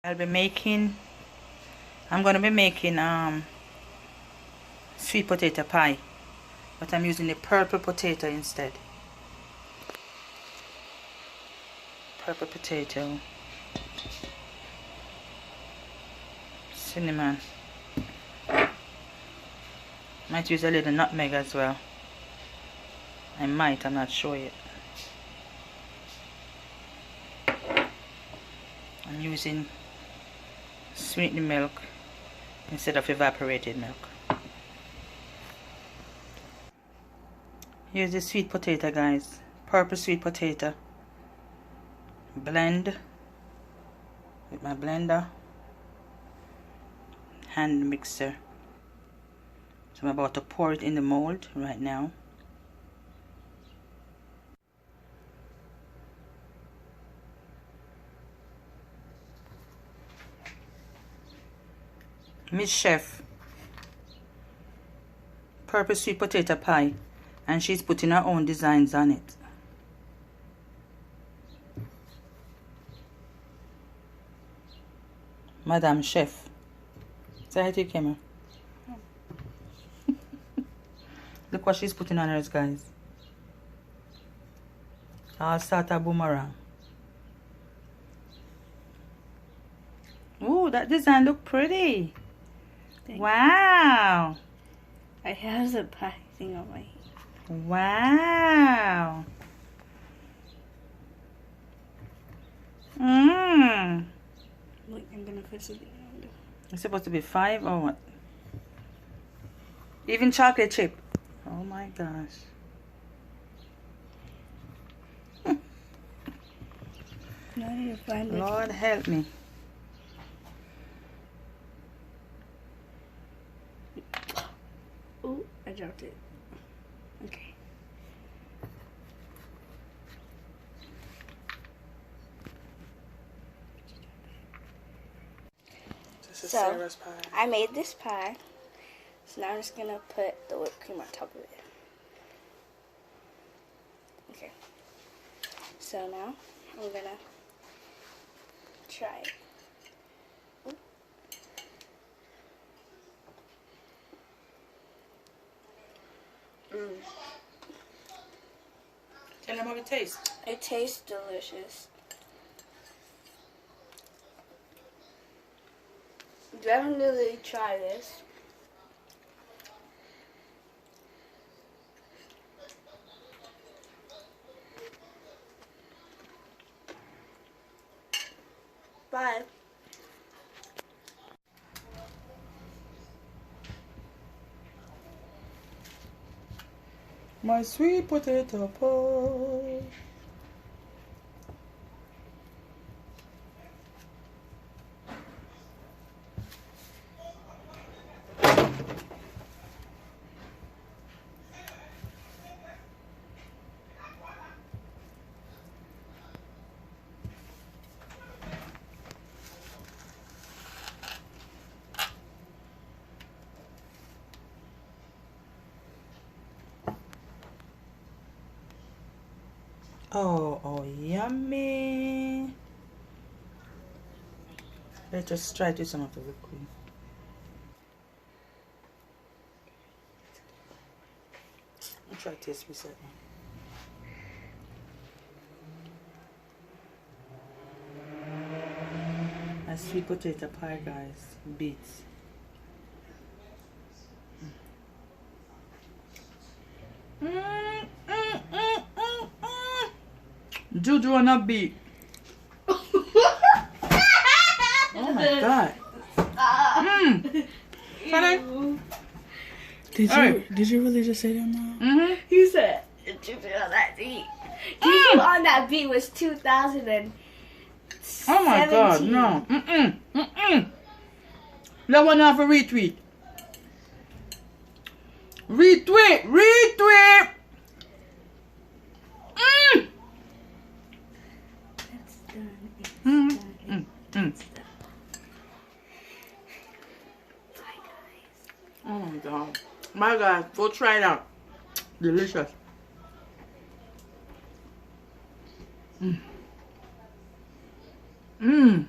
I'm gonna be making sweet potato pie, but I'm using the purple potato instead. Purple potato, cinnamon, might use a little nutmeg as well. I'm not sure yet. I'm using sweetened milk instead of evaporated milk. Here's the sweet potato, guys. Purple sweet potato. Blend with my blender, hand mixer. So I'm about to pour it in the mold right now. Miss Chef, purple sweet potato pie, and she's putting her own designs on it. Madam Chef. Say hi to your camera. Look what she's putting on hers, guys. I'll start a boomerang. Ooh, that design look pretty. Wow. I have the pie thing on my hand. Wow. Mmm. Look, I'm gonna put something on. It's supposed to be 5 or what? Even chocolate chip. Oh my gosh. No, I need to find it. Lord help me. Oh, I dropped it. Okay. This is So, Sarah's pie. I made this pie. So now I'm just gonna put the whipped cream on top of it. Okay. So now I'm gonna try it. Tell them how it tastes. It tastes delicious. Definitely try this. Bye. My sweet potato pie. Oh, yummy. Let's just try to some of the whipped cream. I'll try to taste this one. A sweet potato pie, guys. Beets. Juju on a beat. Oh my god. Did you really just say that now? Mm-hmm. You said Juju on that beat. Juju on that beat was 2017. Oh my god, no. That one have a retweet. Retweet. It's done. It's Mm. Bye, guys. Oh my god. My god, go try it out. Delicious. Mmm.